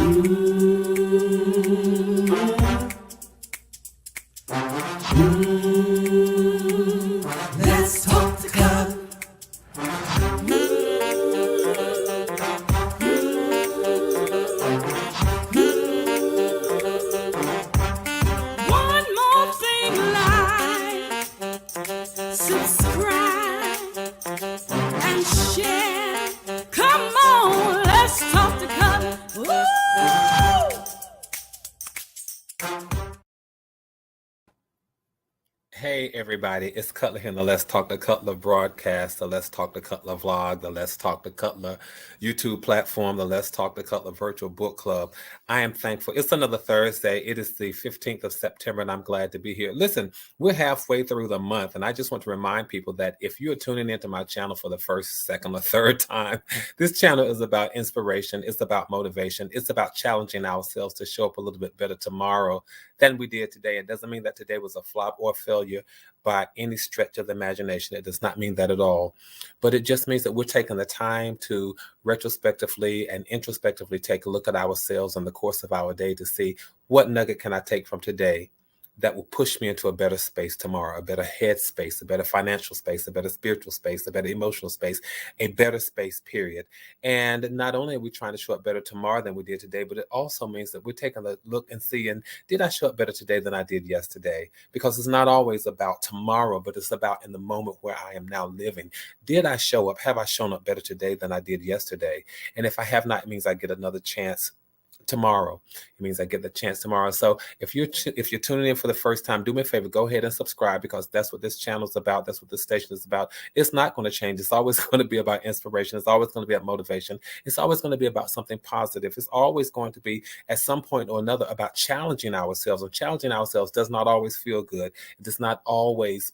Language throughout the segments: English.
Let's talk the club. One more thing, like, subscribe, and share. Come on, let's talk the club. Woo! Hey everybody, it's Cutler here in the Let's Talk the Cutler broadcast, the Let's Talk the Cutler vlog, the Let's Talk the Cutler YouTube platform, the Let's Talk the Cutler virtual book club. I am thankful. It's another Thursday. It is the 15th of September and I'm glad to be here. Listen, we're halfway through the month and I just want to remind people that if you're tuning into my channel for the first, second, or third time, this channel is about inspiration. It's about motivation. It's about challenging ourselves to show up a little bit better tomorrow than we did today. It doesn't mean that today was a flop or failure by any stretch of the imagination. It does not mean that at all. But it just means that we're taking the time to retrospectively and introspectively take a look at ourselves in the course of our day to see what nugget can I take from today that will push me into a better space tomorrow, a better head space, a better financial space, a better spiritual space, a better emotional space, a better space, period. And not only are we trying to show up better tomorrow than we did today, but it also means that we're taking a look and seeing, did I show up better today than I did yesterday? Because it's not always about tomorrow, but it's about in the moment where I am now living. Did I show up? Have I shown up better today than I did yesterday? And if I have not, it means I get another chance tomorrow. It means I get the chance tomorrow. So if you're tuning in for the first time, do me a favor, go ahead and subscribe, because that's what this channel is about. That's what this station is about. It's not going to change. It's always going to be about inspiration. It's always going to be about motivation. It's always going to be about something positive. It's always going to be at some point or another about challenging ourselves. And challenging ourselves does not always feel good. It does not always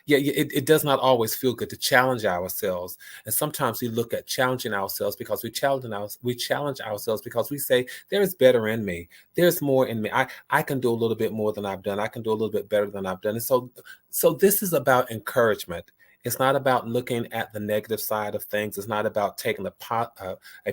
it does not always feel good to challenge ourselves. And sometimes we look at challenging ourselves because we challenge ourselves because we say, there is better in me. There's more in me. I can do a little bit more than I've done. I can do a little bit better than I've done. And so this is about encouragement. It's not about looking at the negative side of things. It's not about taking a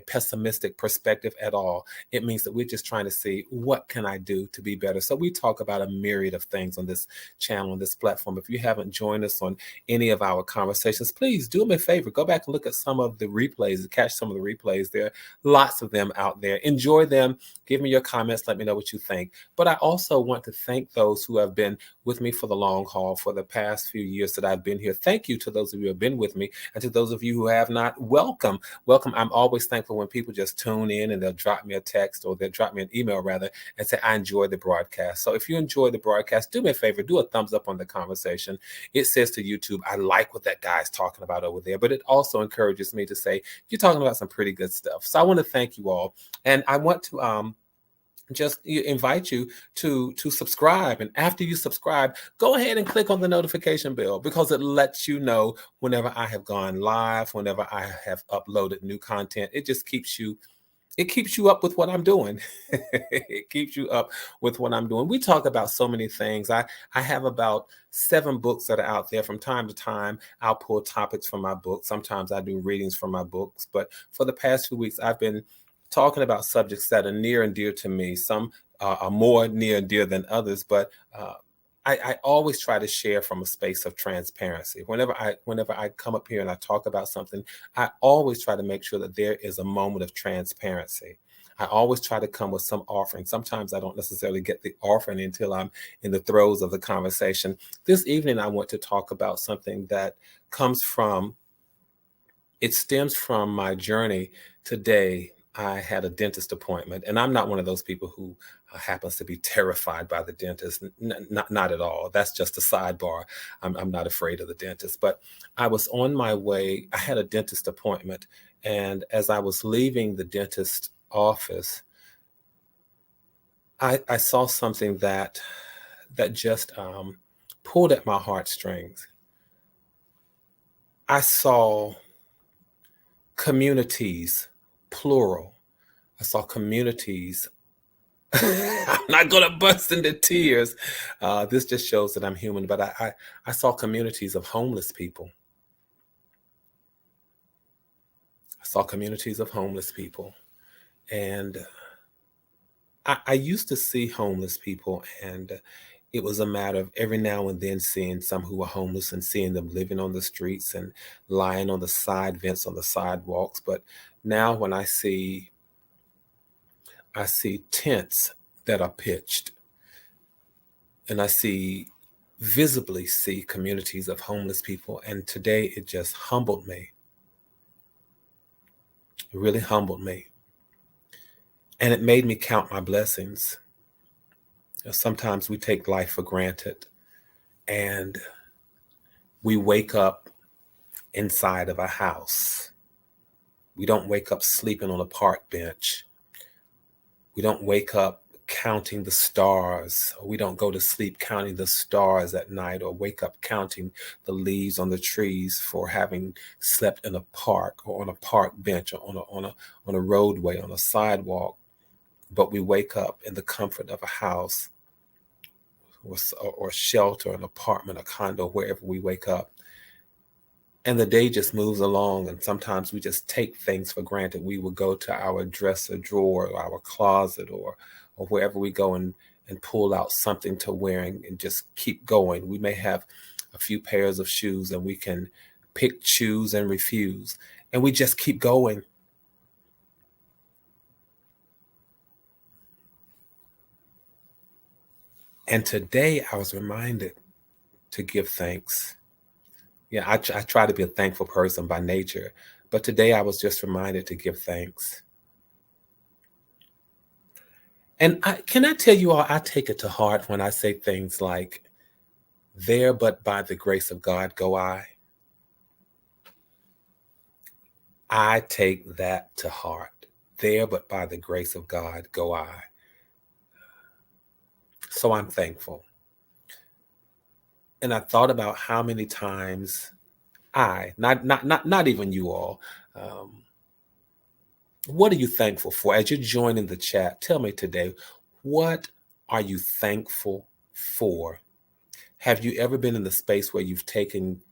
pessimistic perspective at all. It means that we're just trying to see, what can I do to be better? So we talk about a myriad of things on this channel, on this platform. If you haven't joined us on any of our conversations, please do me a favor. Go back and look at some of the replays, catch some of the replays. There are lots of them out there. Enjoy them. Give me your comments. Let me know what you think. But I also want to thank those who have been with me for the long haul for the past few years that I've been here. Thank you to those of you who have been with me, and to those of you who have not, welcome. I'm always thankful when people just tune in and they'll drop me a text, or they'll drop me an email rather, and say, I enjoyed the broadcast. So if you enjoy the broadcast, do me a favor, do a thumbs up on the conversation. It says to YouTube, I like what that guy's talking about over there, but it also encourages me to say, you're talking about some pretty good stuff. So I want to thank you all, and I want to just invite you to subscribe. And after you subscribe, go ahead and click on the notification bell, because it lets you know whenever I have gone live, whenever I have uploaded new content. It keeps you up with what I'm doing. It keeps you up with what I'm doing. We talk about so many things. I have about 7 books that are out there. From time to time, I'll pull topics from my book. Sometimes I do readings from my books. But for the past few weeks, I've been talking about subjects that are near and dear to me. Some are more near and dear than others, but I always try to share from a space of transparency. Whenever I come up here and I talk about something, I always try to make sure that there is a moment of transparency. I always try to come with some offering. Sometimes I don't necessarily get the offering until I'm in the throes of the conversation. This evening, I want to talk about something that stems from my journey today. I had a dentist appointment, and I'm not one of those people who happens to be terrified by the dentist. Not at all. That's just a sidebar. I'm not afraid of the dentist, but I was on my way. I had a dentist appointment, and as I was leaving the dentist office, I saw something that just pulled at my heartstrings. I saw communities, plural. I saw communities. I'm not going to burst into tears. This just shows that I'm human, but I saw communities of homeless people. I saw communities of homeless people. And I used to see homeless people, and it was a matter of every now and then seeing some who were homeless and seeing them living on the streets and lying on the side vents on the sidewalks. But now when I see tents that are pitched, and I visibly see communities of homeless people. And today it just humbled me. It really humbled me. And it made me count my blessings. Sometimes we take life for granted, and we wake up inside of a house. We don't wake up sleeping on a park bench. We don't wake up counting the stars. Or we don't go to sleep counting the stars at night, or wake up counting the leaves on the trees for having slept in a park or on a park bench or on a roadway, on a sidewalk. But we wake up in the comfort of a house or shelter, an apartment, a condo, wherever we wake up. And the day just moves along, and sometimes we just take things for granted. We will go to our dresser drawer or our closet or wherever we go and pull out something to wear and just keep going. We may have a few pairs of shoes, and we can pick, choose, and refuse. And we just keep going. And today I was reminded to give thanks. Yeah, I try to be a thankful person by nature, but today I was just reminded to give thanks. And can I tell you all, I take it to heart when I say things like, there but by the grace of God go I. I take that to heart. There but by the grace of God go I. So I'm thankful. And I thought about how many times not even you all, what are you thankful for? As you're joining the chat, tell me today, what are you thankful for? Have you ever been in the space where you've taken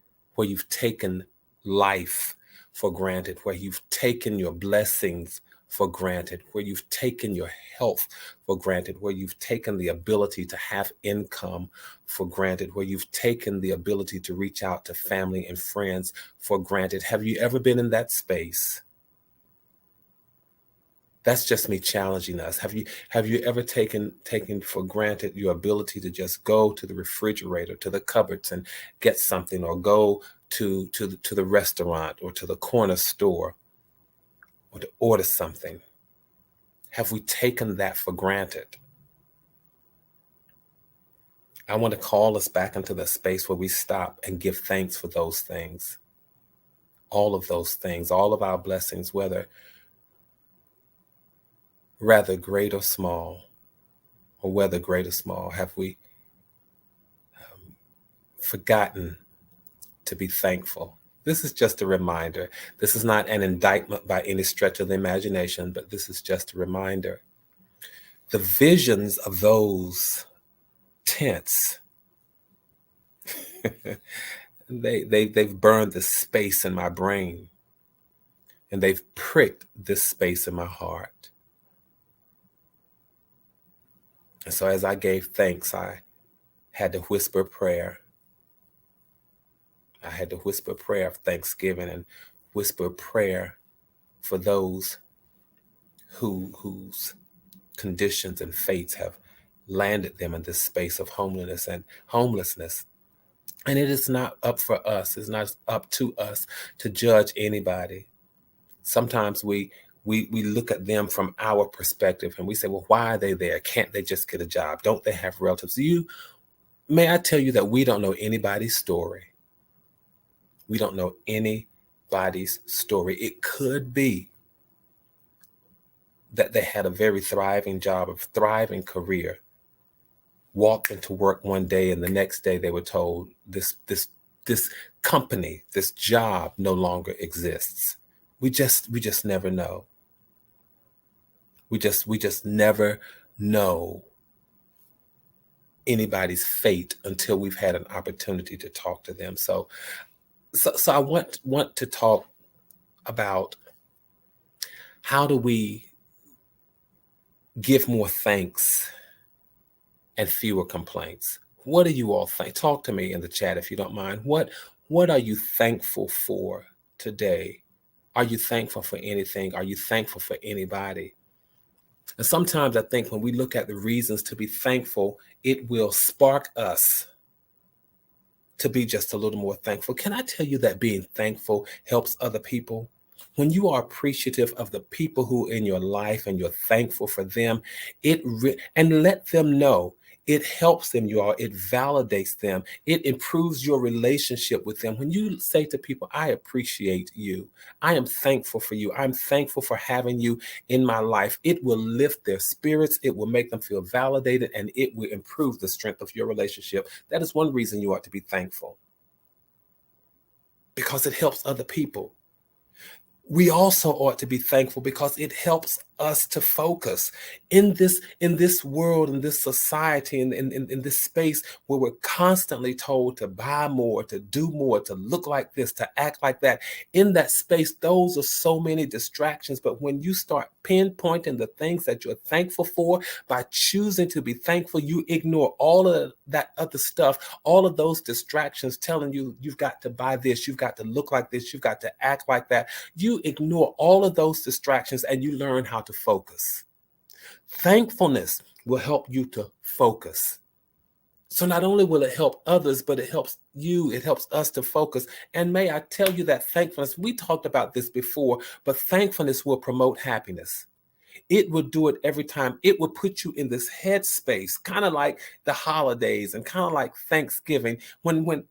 life for granted, where you've taken your blessings for granted, where you've taken your health for granted, where you've taken the ability to have income for granted, where you've taken the ability to reach out to family and friends for granted? Have you ever been in that space? That's just me challenging us. Have you ever taken for granted your ability to just go to the refrigerator, to the cupboards, and get something, or go to the restaurant or to the corner store, or to order something? Have we taken that for granted? I want to call us back into the space where we stop and give thanks for those things. All of those things, all of our blessings, whether rather great or small, or whether great or small, have we forgotten to be thankful? This is just a reminder. This is not an indictment by any stretch of the imagination, but this is just a reminder. The visions of those tents, they've burned the space in my brain, and they've pricked this space in my heart. And so as I gave thanks, I had to whisper a prayer. I had to whisper a prayer of thanksgiving and whisper a prayer for those whose conditions and fates have landed them in this space of homelessness. And it is not up for us. It's not up to us to judge anybody. Sometimes we look at them from our perspective, and we say, well, why are they there? Can't they just get a job? Don't they have relatives? May I tell you that we don't know anybody's story. We don't know anybody's story. It could be that they had a very thriving job, a thriving career, walked into work one day, and the next day they were told this company, this job no longer exists. We just never know. We just never know anybody's fate until we've had an opportunity to talk to them. So I want to talk about how do we give more thanks and fewer complaints. What do you all think? Talk to me in the chat if you don't mind. What are you thankful for today? Are you thankful for anything? Are you thankful for anybody? And sometimes I think when we look at the reasons to be thankful, it will spark us to be just a little more thankful. Can I tell you that being thankful helps other people? When you are appreciative of the people who are in your life and you're thankful for them, and let them know, it helps them, you all, it validates them, it improves your relationship with them. When you say to people, I appreciate you, I am thankful for you, I'm thankful for having you in my life, it will lift their spirits, it will make them feel validated, and it will improve the strength of your relationship. That is one reason you ought to be thankful, because it helps other people. We also ought to be thankful because it helps us to focus in this world, in this society, in this space where we're constantly told to buy more, to do more, to look like this, to act like that. In that space, those are so many distractions. But when you start pinpointing the things that you're thankful for, by choosing to be thankful, you ignore all of that other stuff, all of those distractions telling you you've got to buy this, you've got to look like this, you've got to act like that. You ignore all of those distractions and you learn how to focus. Thankfulness will help you to focus. So not only will it help others, but it helps you, it helps us to focus. And may I tell you that thankfulness, we talked about this before, but thankfulness will promote happiness. It will do it every time. It will put you in this headspace, kind of like the holidays and kind of like Thanksgiving, when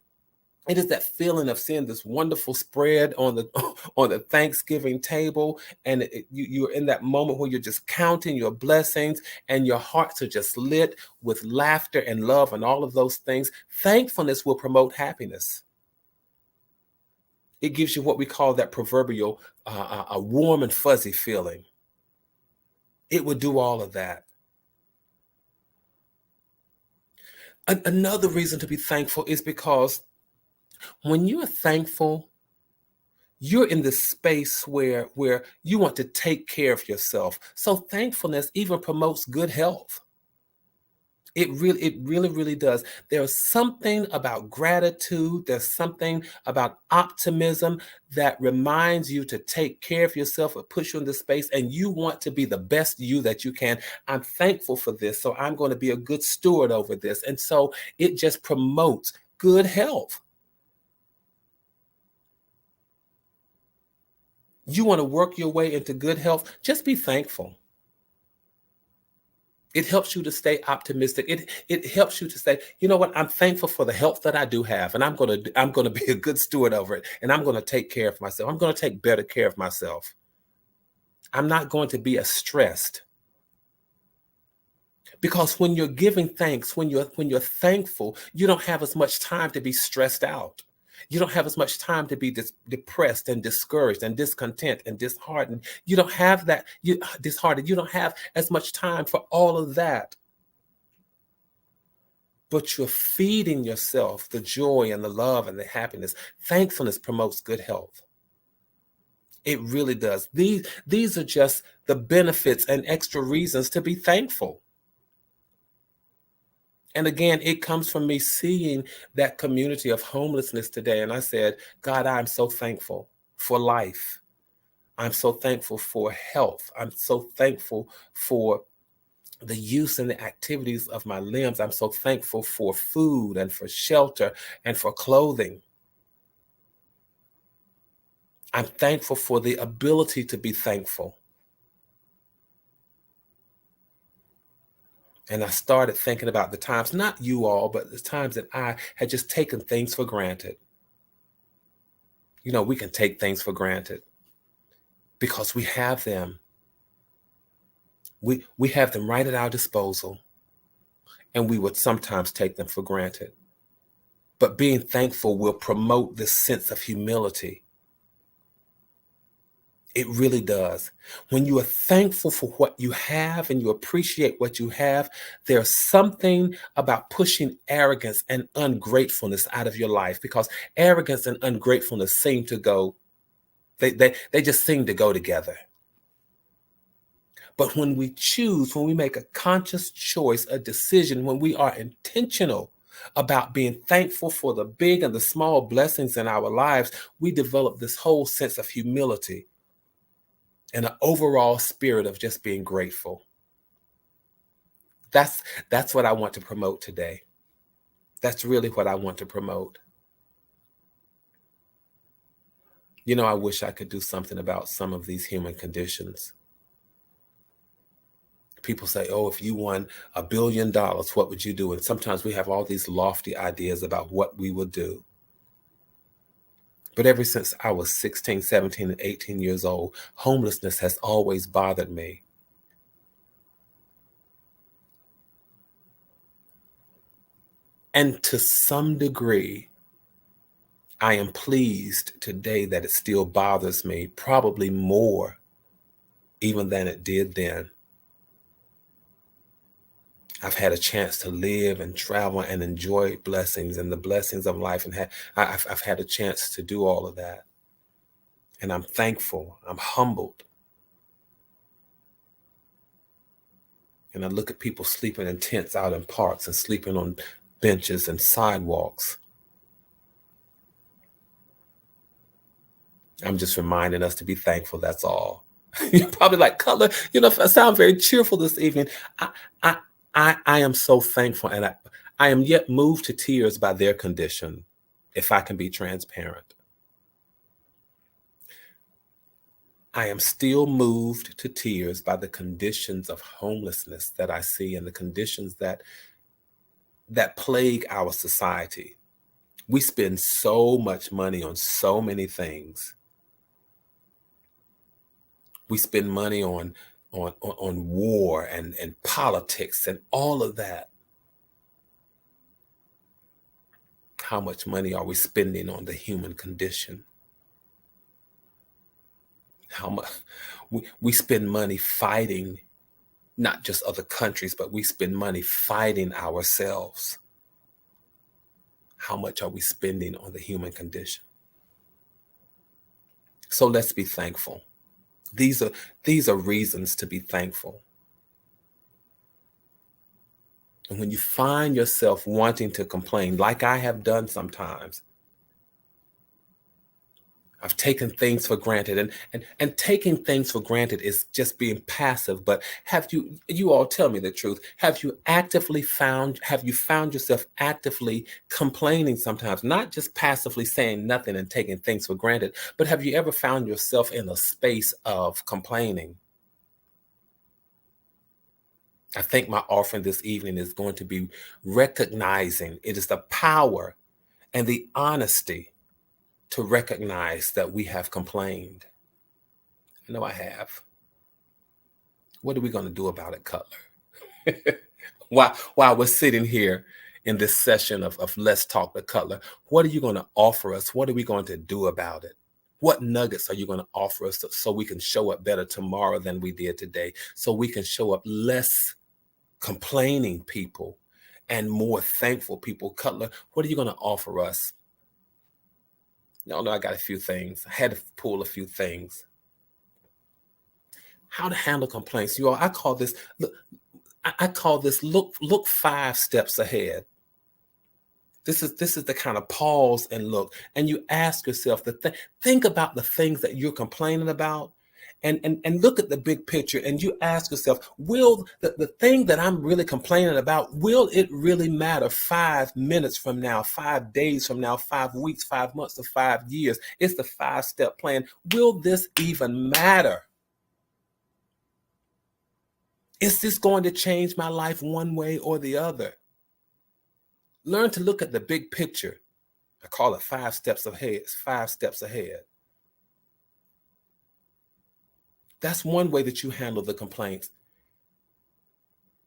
it is that feeling of seeing this wonderful spread on the on the Thanksgiving table, and you're in that moment where you're just counting your blessings, and your hearts are just lit with laughter and love and all of those things. Thankfulness will promote happiness. It gives you what we call that proverbial a warm and fuzzy feeling. It will do all of that. Another reason to be thankful is because when you're thankful, you're in this space where you want to take care of yourself. So thankfulness even promotes good health. It really does. There's something about gratitude. There's something about optimism that reminds you to take care of yourself. It puts you in this space and you want to be the best you that you can. I'm thankful for this, so I'm going to be a good steward over this. And so it just promotes good health. You want to work your way into good health, just be thankful. It helps you to stay optimistic. It helps you to say, you know what, I'm thankful for the health that I do have, and I'm gonna be a good steward over it, and I'm gonna take care of myself. I'm gonna take better care of myself. I'm not going to be as stressed. Because when you're giving thanks, when you're thankful, you don't have as much time to be stressed out. You don't have as much time to be depressed and discouraged and discontent and disheartened. You don't have that. Disheartened. You don't have as much time for all of that. But you're feeding yourself the joy and the love and the happiness. Thankfulness promotes good health. It really does. These are just the benefits and extra reasons to be thankful. And again, it comes from me seeing that community of homelessness today. And I said, God, I'm so thankful for life. I'm so thankful for health. I'm so thankful for the use and the activities of my limbs. I'm so thankful for food and for shelter and for clothing. I'm thankful for the ability to be thankful. And I started thinking about the times, not you all, but the times that I had just taken things for granted. You know, we can take things for granted because we have them. We have them right at our disposal, and we would sometimes take them for granted. But being thankful will promote this sense of humility. It really does. When you are thankful for what you have and you appreciate what you have, there's something about pushing arrogance and ungratefulness out of your life, because arrogance and ungratefulness seem to go, they just seem to go together. But when we choose, when we make a conscious choice, a decision, when we are intentional about being thankful for the big and the small blessings in our lives, we develop this whole sense of humility and an overall spirit of just being grateful. That's what I want to promote today. That's really what I want to promote. You know, I wish I could do something about some of these human conditions. People say, oh, if you won $1 billion, what would you do? And sometimes we have all these lofty ideas about what we would do. But ever since I was 16, 17, and 18 years old, homelessness has always bothered me. And to some degree, I am pleased today that it still bothers me, probably more even than it did then. I've had a chance to live and travel and enjoy blessings and the blessings of life, and I've had a chance to do all of that. And I'm thankful. I'm humbled. And I look at people sleeping in tents out in parks and sleeping on benches and sidewalks. I'm just reminding us to be thankful, that's all. You're probably like, Cutler, you know, I sound very cheerful this evening. I am so thankful, and I am yet moved to tears by their condition, if I can be transparent. I am still moved to tears by the conditions of homelessness that I see and the conditions that plague our society. We spend so much money on so many things. We spend money on war and politics and all of that. How much money are we spending on the human condition? How much we spend money fighting not just other countries, but we spend money fighting ourselves. How much are we spending on the human condition? So let's be thankful. These are reasons to be thankful. And when you find yourself wanting to complain, like I have done sometimes, I've taken things for granted, and taking things for granted is just being passive. But have you all tell me the truth, have you found yourself actively complaining sometimes, not just passively saying nothing and taking things for granted, but have you ever found yourself in a space of complaining? I think my offering this evening is going to be recognizing it is the power and the honesty to recognize that we have complained. I know I have. What are we going to do about it, Cutler? While we're sitting here in this session of Let's Talk with Cutler, what are you going to offer us? What are we going to do about it? What nuggets are you going to offer us so we can show up better tomorrow than we did today? So we can show up less complaining people and more thankful people. Cutler, what are you going to offer us? No, I got a few things. I had to pull a few things. How to handle complaints. You all, I call this look 5 steps ahead. This is the kind of pause and look. And you ask yourself, think about the things that you're complaining about. And look at the big picture, and you ask yourself, will the thing that I'm really complaining about, will it really matter 5 minutes from now, 5 days from now, 5 weeks, 5 months, or 5 years? It's the 5-step plan. Will this even matter? Is this going to change my life one way or the other? Learn to look at the big picture. I call it 5 steps ahead. It's 5 steps ahead. That's one way that you handle the complaints.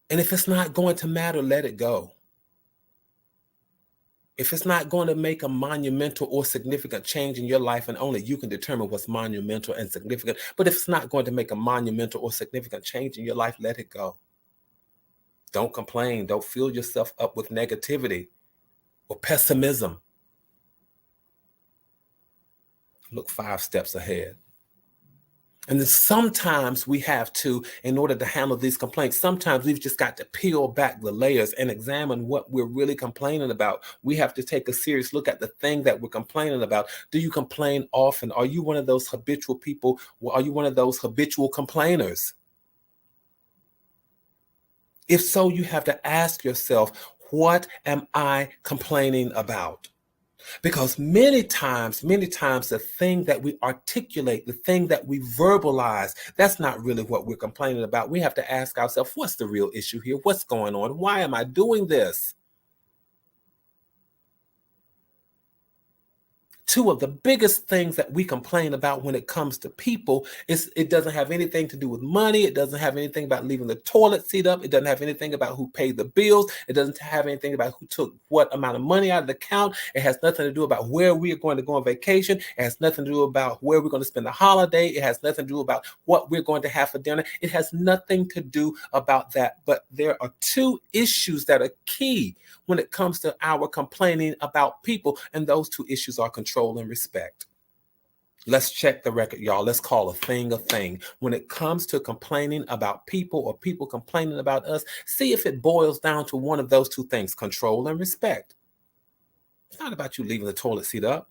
And if it's not going to matter, let it go. If it's not going to make a monumental or significant change in your life, and only you can determine what's monumental and significant, but if it's not going to make a monumental or significant change in your life, let it go. Don't complain. Don't fill yourself up with negativity or pessimism. Look 5 steps ahead. And then sometimes we have to, in order to handle these complaints, sometimes we've just got to peel back the layers and examine what we're really complaining about. We have to take a serious look at the thing that we're complaining about. Do you complain often? Are you one of those habitual people? Are you one of those habitual complainers? If so, you have to ask yourself, what am I complaining about? Because many times, the thing that we articulate, the thing that we verbalize, that's not really what we're complaining about. We have to ask ourselves, what's the real issue here? What's going on? Why am I doing this? Two of the biggest things that we complain about when it comes to people is it doesn't have anything to do with money. It doesn't have anything about leaving the toilet seat up. It doesn't have anything about who paid the bills. It doesn't have anything about who took what amount of money out of the account. It has nothing to do about where we are going to go on vacation. It has nothing to do about where we're going to spend the holiday. It has nothing to do about what we're going to have for dinner. It has nothing to do about that. But there are two issues that are key when it comes to our complaining about people, and those two issues are control and respect. Let's check the record, y'all. Let's call a thing a thing. When it comes to complaining about people or people complaining about us, see if it boils down to one of those two things, control and respect. It's not about you leaving the toilet seat up.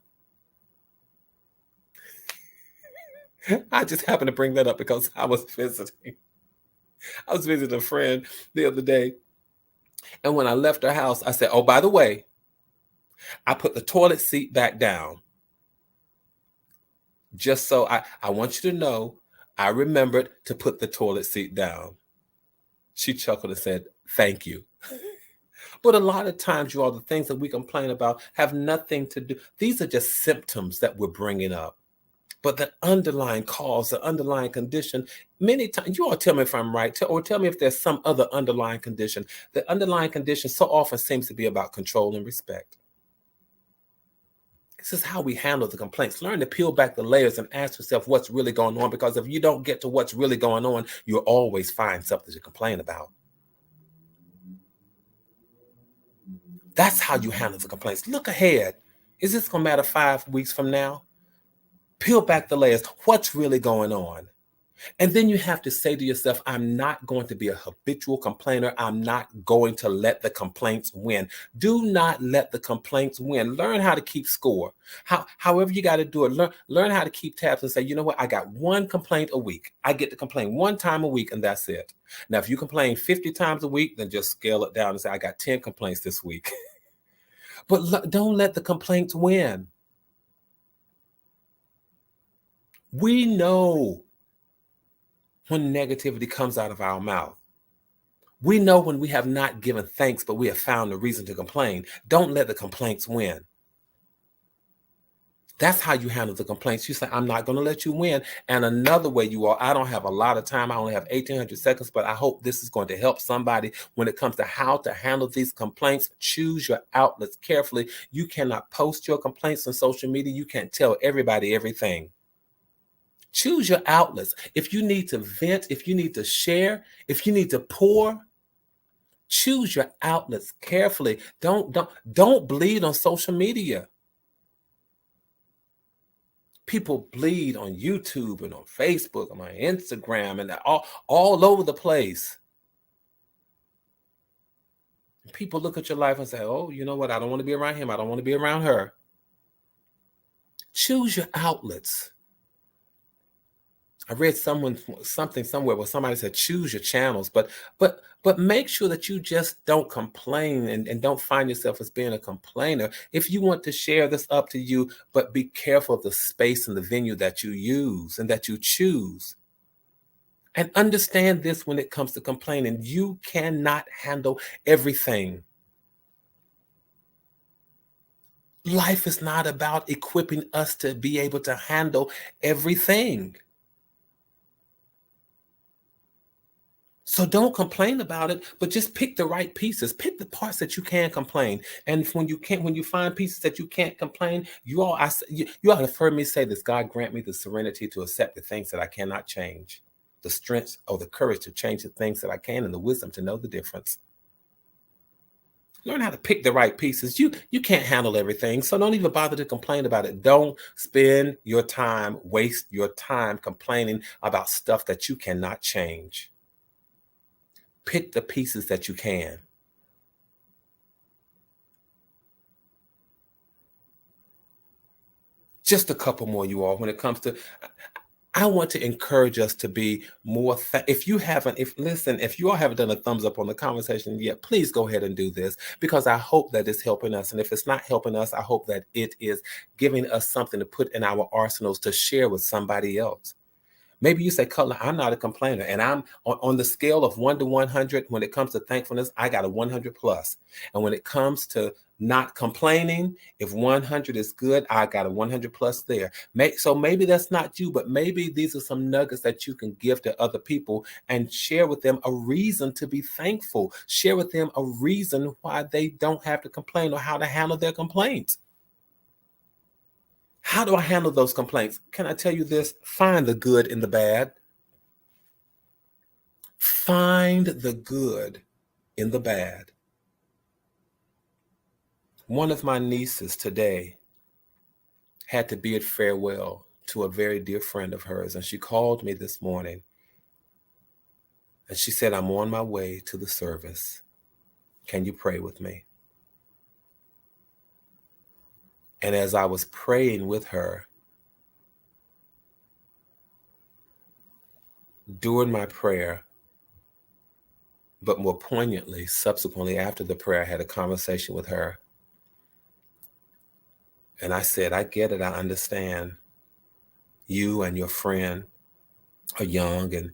I just happened to bring that up because I was visiting a friend the other day. And when I left her house, I said, oh, by the way, I put the toilet seat back down. Just so I want you to know, I remembered to put the toilet seat down. She chuckled and said, thank you. But a lot of times, you all, the things that we complain about have nothing to do. These are just symptoms that we're bringing up. But the underlying cause, the underlying condition, many times, you all tell me if I'm right, or tell me if there's some other underlying condition. The underlying condition so often seems to be about control and respect. This is how we handle the complaints. Learn to peel back the layers and ask yourself what's really going on, because if you don't get to what's really going on, you'll always find something to complain about. That's how you handle the complaints. Look ahead. Is this going to matter 5 weeks from now? Peel back the layers. What's really going on? And then you have to say to yourself, I'm not going to be a habitual complainer. I'm not going to let the complaints win. Do not let the complaints win. Learn how to keep score. However you got to do it. Learn how to keep tabs and say, you know what? I got one complaint a week. I get to complain one time a week, and that's it. Now, if you complain 50 times a week, then just scale it down and say, I got 10 complaints this week. But don't let the complaints win. We know when negativity comes out of our mouth. We know when we have not given thanks, but we have found a reason to complain. Don't let the complaints win. That's how you handle the complaints. You say, I'm not going to let you win. And another way, you all, I don't have a lot of time. I only have 1,800 seconds, but I hope this is going to help somebody when it comes to how to handle these complaints. Choose your outlets carefully. You cannot post your complaints on social media. You can't tell everybody everything. Choose your outlets. If you need to vent, if you need to share, if you need to pour, choose your outlets carefully. Don't bleed on social media. People bleed on YouTube and on Facebook and on Instagram and all over the place. People look at your life and say, oh, you know what? I don't want to be around him. I don't want to be around her. Choose your outlets. I read something somewhere where somebody said, choose your channels, but make sure that you just don't complain and don't find yourself as being a complainer. If you want to share this, up to you, but be careful of the space and the venue that you use and that you choose. And understand this when it comes to complaining. You cannot handle everything. Life is not about equipping us to be able to handle everything. So don't complain about it, but just pick the right pieces. Pick the parts that you can complain. And when you find pieces that you can't complain, you all have heard me say this: God grant me the serenity to accept the things that I cannot change, the strength or the courage to change the things that I can, and the wisdom to know the difference. Learn how to pick the right pieces. You can't handle everything, so don't even bother to complain about it. Don't spend your time, waste your time complaining about stuff that you cannot change. Pick the pieces that you can. Just a couple more, you all, when it comes to I want to encourage us to be more. If you haven't, if you all haven't done a thumbs up on the conversation yet, please go ahead and do this, because I hope that it's helping us. And if it's not helping us, I hope that it is giving us something to put in our arsenals to share with somebody else. Maybe you say, Cutler, I'm not a complainer. And I'm on the scale of 1 to 100. When it comes to thankfulness, I got a 100 plus. And when it comes to not complaining, if 100 is good, I got a 100 plus there. So maybe that's not you, but maybe these are some nuggets that you can give to other people and share with them a reason to be thankful. Share with them a reason why they don't have to complain or how to handle their complaints. How do I handle those complaints? Can I tell you this? Find the good in the bad. Find the good in the bad. One of my nieces today had to bid farewell to a very dear friend of hers, and she called me this morning, and she said, I'm on my way to the service. Can you pray with me? And as I was praying with her, during my prayer, but more poignantly, subsequently after the prayer, I had a conversation with her. And I said, I get it. I understand. You and your friend are young, and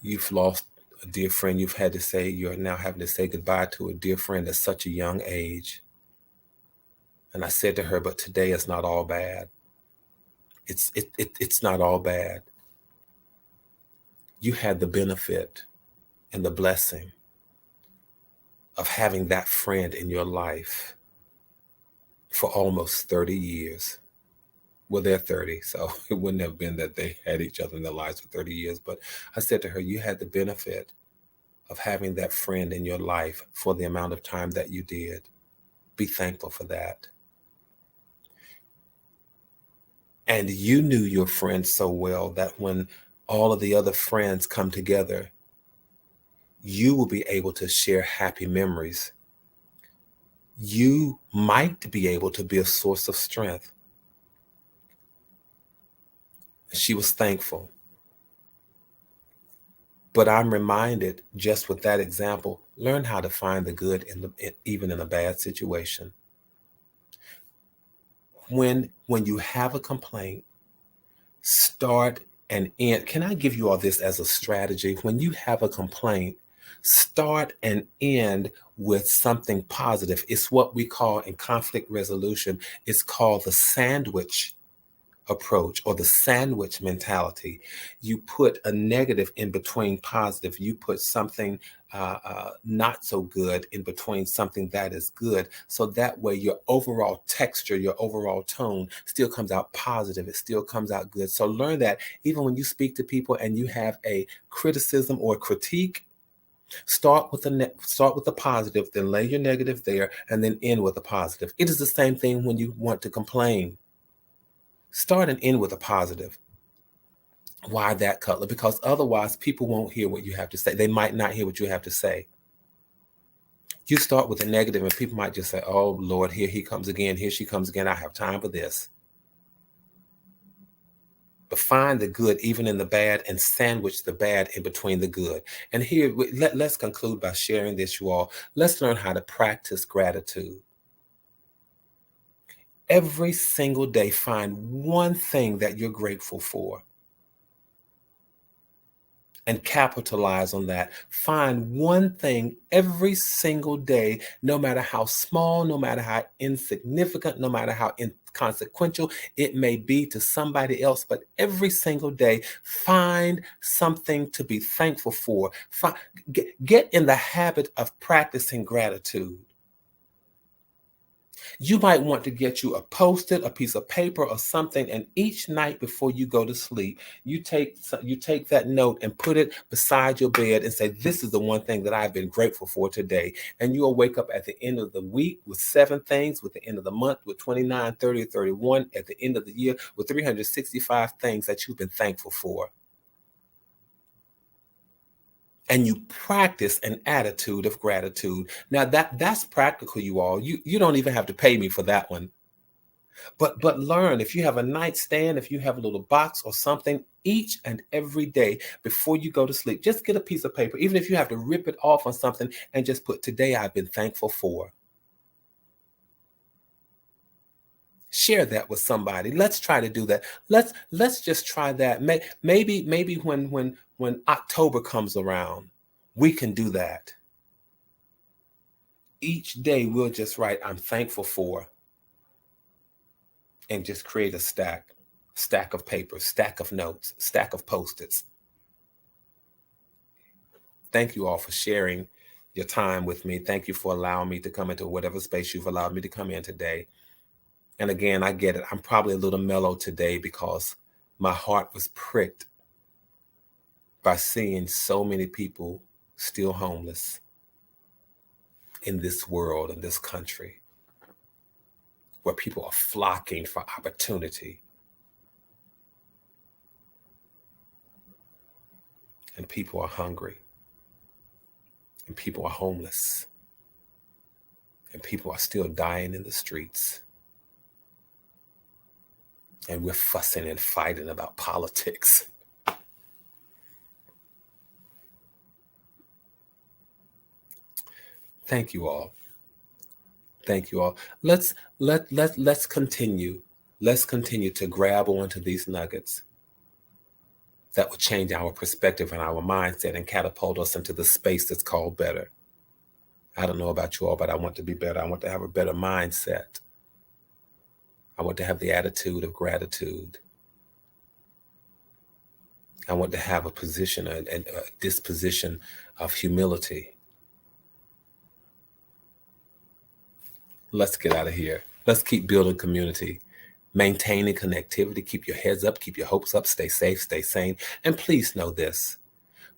you've lost a dear friend. You're now having to say goodbye to a dear friend at such a young age. And I said to her, but today is not all bad. It's not all bad. You had the benefit and the blessing of having that friend in your life for almost 30 years. Well, they're 30, so it wouldn't have been that they had each other in their lives for 30 years. But I said to her, you had the benefit of having that friend in your life for the amount of time that you did. Be thankful for that. And you knew your friend so well that when all of the other friends come together, you will be able to share happy memories. You might be able to be a source of strength. She was thankful. But I'm reminded, just with that example, learn how to find the good even in a bad situation. When you have a complaint, start and end. Can I give you all this as a strategy? When you have a complaint, start and end with something positive. It's what we call in conflict resolution, it's called the sandwich approach or the sandwich mentality. You put a negative in between positive. You put something not so good in between something that is good. So that way your overall texture, your overall tone still comes out positive. It still comes out good. So learn that even when you speak to people and you have a criticism or critique, start with the positive, then lay your negative there, and then end with a positive. It is the same thing when you want to complain. Start and end with a positive. Why that, Cutler? Because otherwise people won't hear what you have to say. They might not hear what you have to say. You start with a negative and people might just say, oh, Lord, here he comes again. Here she comes again. I have time for this. But find the good even in the bad and sandwich the bad in between the good. And here, let's conclude by sharing this, you all. Let's learn how to practice gratitude. Every single day, find one thing that you're grateful for and capitalize on that. Find one thing every single day, no matter how small, no matter how insignificant, no matter how inconsequential it may be to somebody else, but every single day, find something to be thankful for. Get in the habit of practicing gratitude. You might want to get you a Post-it, a piece of paper or something, and each night before you go to sleep, you take that note and put it beside your bed and say, this is the one thing that I've been grateful for today. And you'll wake up at the end of the week with 7 things, with the end of the month with 29, 30, 31, at the end of the year with 365 things that you've been thankful for. And you practice an attitude of gratitude. Now that's practical, you all. You don't even have to pay me for that one. But learn, if you have a nightstand, if you have a little box or something, each and every day before you go to sleep, just get a piece of paper, even if you have to rip it off on something, and just put, today I've been thankful for. Share that with somebody. Let's try to do that. Let's just try that. Maybe when October comes around, we can do that. Each day we'll just write, I'm thankful for, and just create a stack of paper, stack of notes, stack of Post-its. Thank you all for sharing your time with me. Thank you for allowing me to come into whatever space you've allowed me to come in today. And again, I get it. I'm probably a little mellow today because my heart was pricked by seeing so many people still homeless in this world, in this country, where people are flocking for opportunity. And people are hungry. And people are homeless. And people are still dying in the streets. And we're fussing and fighting about politics. Thank you all. Thank you all. Let's continue. Let's continue to grab onto these nuggets that will change our perspective and our mindset and catapult us into the space that's called better. I don't know about you all, but I want to be better. I want to have a better mindset. I want to have the attitude of gratitude. I want to have a position and a disposition of humility. Let's get out of here. Let's keep building community, maintaining connectivity, keep your heads up, keep your hopes up, stay safe, stay sane. And please know this,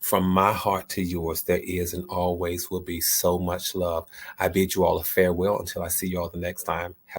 from my heart to yours, there is and always will be so much love. I bid you all a farewell until I see you all the next time.